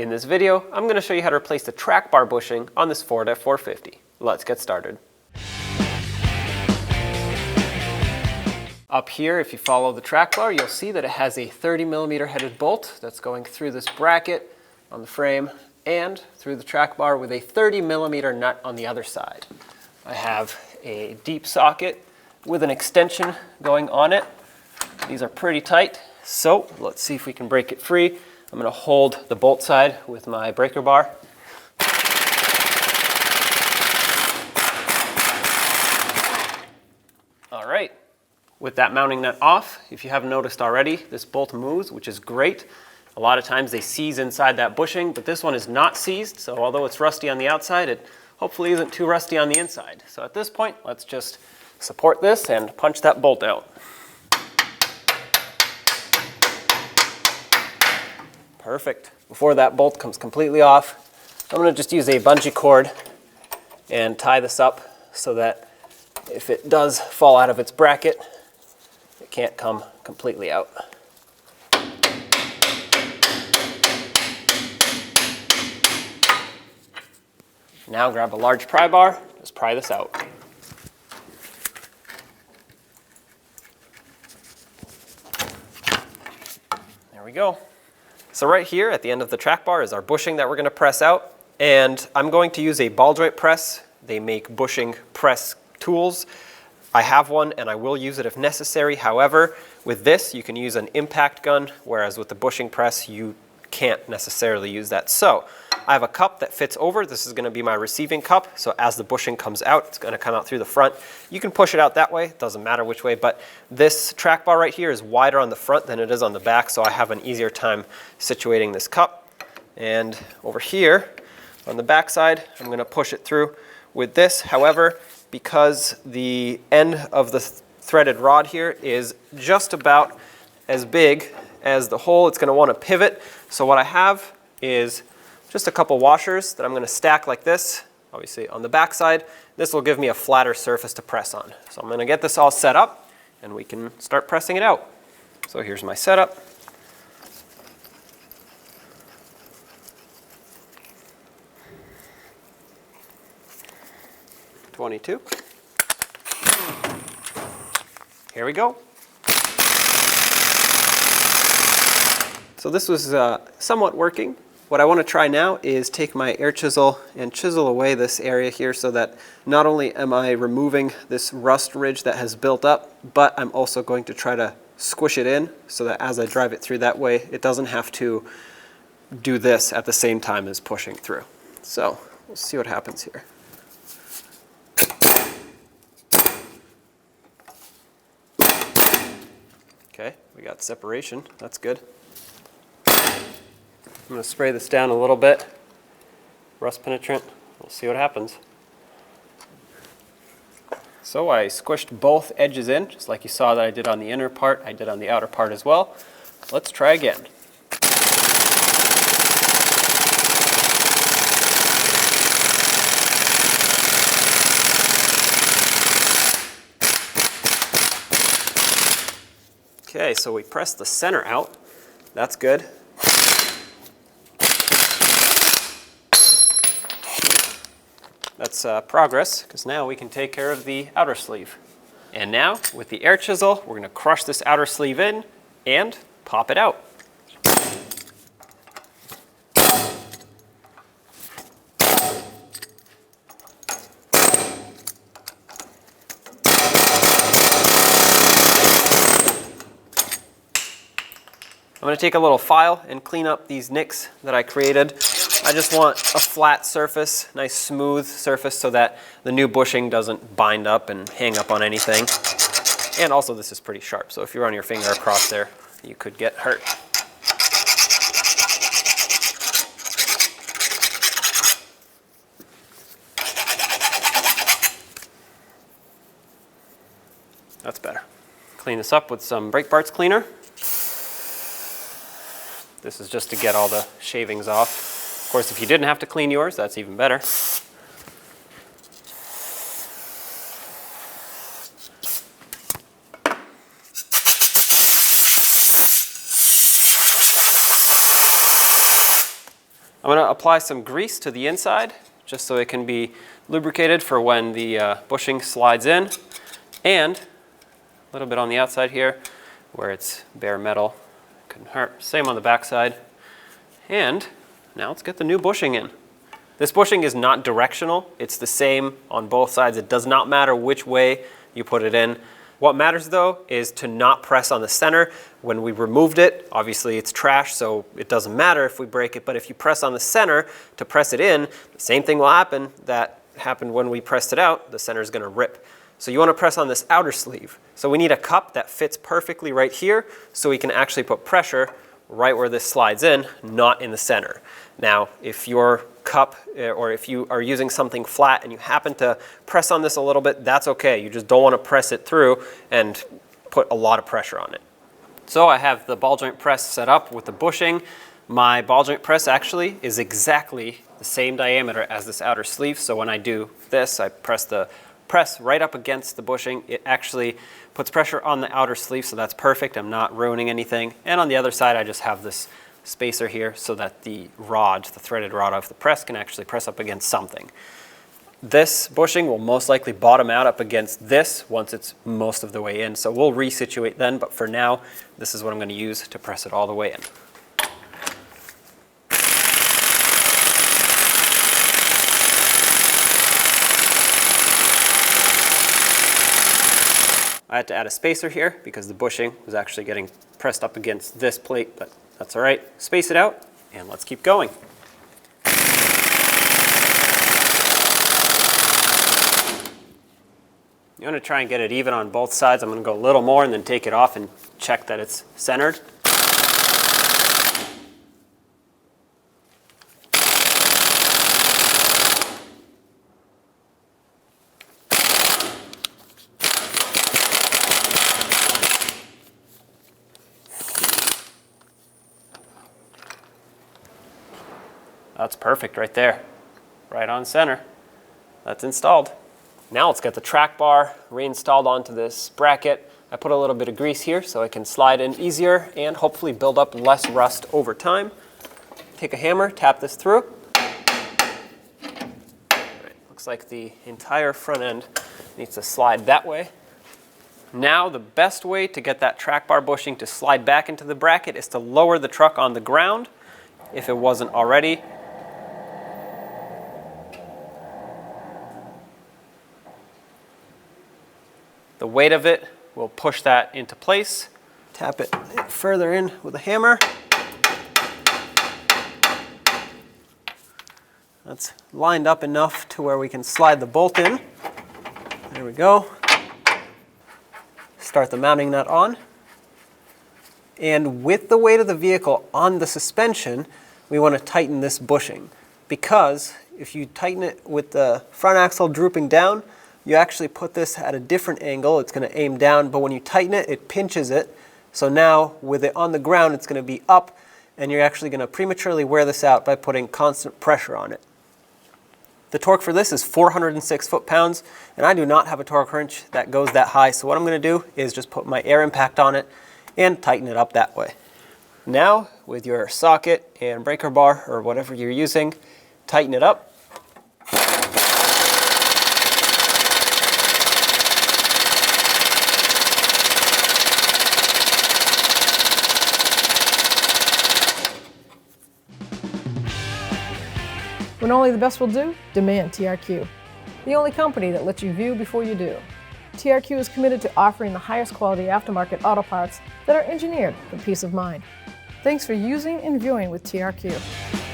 In this video, I'm going to show you how to replace the track bar bushing on this Ford F-450. Let's get started. Up here, if you follow the track bar, you'll see that it has a 30mm headed bolt that's going through this bracket on the frame and through the track bar with a 30mm nut on the other side. I have a deep socket with an extension going on it. These are pretty tight, so let's see if we can break it free. I'm going to hold the bolt side with my breaker bar. All right, with that mounting nut off, if you haven't noticed already, this bolt moves, which is great. A lot of times they seize inside that bushing, but this one is not seized, so although it's rusty on the outside, it hopefully isn't too rusty on the inside. So at this point, let's just support this and punch that bolt out. Perfect. Before that bolt comes completely off, I'm going to just use a bungee cord and tie this up so that if it does fall out of its bracket, it can't come completely out. Now grab a large pry bar, just pry this out. There we go. So right here at the end of the track bar is our bushing that we're going to press out, and I'm going to use a ball joint press. They make bushing press tools. I have one and I will use it if necessary. However, with this you can use an impact gun, whereas with the bushing press you can't necessarily use that. So I have a cup that fits over. This is going to be my receiving cup, so as the bushing comes out, it's going to come out through the front. You can push it out that way, it doesn't matter which way, but this track bar right here is wider on the front than it is on the back, so I have an easier time situating this cup. And over here on the back side, I'm going to push it through with this. However, because the end of the threaded rod here is just about as big as the hole, it's going to want to pivot. So what I have is just a couple washers that I'm going to stack like this, obviously on the back side. This will give me a flatter surface to press on. So I'm going to get this all set up and we can start pressing it out. So here's my setup. .22. Here we go. So this was somewhat working. What I want to try now is take my air chisel and chisel away this area here so that not only am I removing this rust ridge that has built up, but I'm also going to try to squish it in so that as I drive it through that way, it doesn't have to do this at the same time as pushing through. So we'll see what happens here. Okay, we got separation, that's good. I'm going to spray this down a little bit, rust penetrant, we'll see what happens. So I squished both edges in, just like you saw that I did on the inner part, I did on the outer part as well. Let's try again. Okay, so we pressed the center out, that's good. That's progress, because now we can take care of the outer sleeve. And now, with the air chisel, we're going to crush this outer sleeve in and pop it out. I'm going to take a little file and clean up these nicks that I created. I just want a flat surface, nice smooth surface so that the new bushing doesn't bind up and hang up on anything. And also this is pretty sharp, so if you run your finger across there, you could get hurt. That's better. Clean this up with some brake parts cleaner. This is just to get all the shavings off. Of course, if you didn't have to clean yours, that's even better. I'm going to apply some grease to the inside just so it can be lubricated for when the bushing slides in, and a little bit on the outside here where it's bare metal. Couldn't hurt. Same on the back side. And now let's get the new bushing in. This bushing is not directional. It's the same on both sides. It does not matter which way you put it in. What matters though is to not press on the center. When we removed it, obviously it's trash, so it doesn't matter if we break it, but if you press on the center to press it in, the same thing will happen that happened when we pressed it out. The center is going to rip. So you want to press on this outer sleeve. So we need a cup that fits perfectly right here so we can actually put pressure right where this slides in, not in the center. Now, if your cup, or if you are using something flat and you happen to press on this a little bit, that's okay. You just don't want to press it through and put a lot of pressure on it. So I have the ball joint press set up with the bushing. My ball joint press actually is exactly the same diameter as this outer sleeve. So when I do this, I press the press right up against the bushing. It actually puts pressure on the outer sleeve, so that's perfect. I'm not ruining anything. And on the other side, I just have this spacer here so that the rod, the threaded rod of the press, can actually press up against something. This bushing will most likely bottom out up against this once it's most of the way in. So we'll resituate then, but for now, this is what I'm going to use to press it all the way in. I had to add a spacer here because the bushing was actually getting pressed up against this plate, but that's all right. Space it out, and let's keep going. You want to try and get it even on both sides. I'm going to go a little more and then take it off and check that it's centered. That's perfect right there, right on center. That's installed. Now let's get the track bar reinstalled onto this bracket. I put a little bit of grease here so I can slide in easier and hopefully build up less rust over time. Take a hammer, tap this through. All right, looks like the entire front end needs to slide that way. Now the best way to get that track bar bushing to slide back into the bracket is to lower the truck on the ground if it wasn't already. The weight of it will push that into place. Tap it further in with a hammer. That's lined up enough to where we can slide the bolt in. There we go. Start the mounting nut on. And with the weight of the vehicle on the suspension, we want to tighten this bushing, because if you tighten it with the front axle drooping down, you actually put this at a different angle. It's going to aim down, but when you tighten it, it pinches it. So now with it on the ground, it's going to be up, and you're actually going to prematurely wear this out by putting constant pressure on it. The torque for this is 406 foot-pounds, and I do not have a torque wrench that goes that high. So what I'm going to do is just put my air impact on it and tighten it up that way. Now, with your socket and breaker bar or whatever you're using, tighten it up. When only the best will do, demand TRQ. The only company that lets you view before you do. TRQ is committed to offering the highest quality aftermarket auto parts that are engineered for peace of mind. Thanks for using and viewing with TRQ.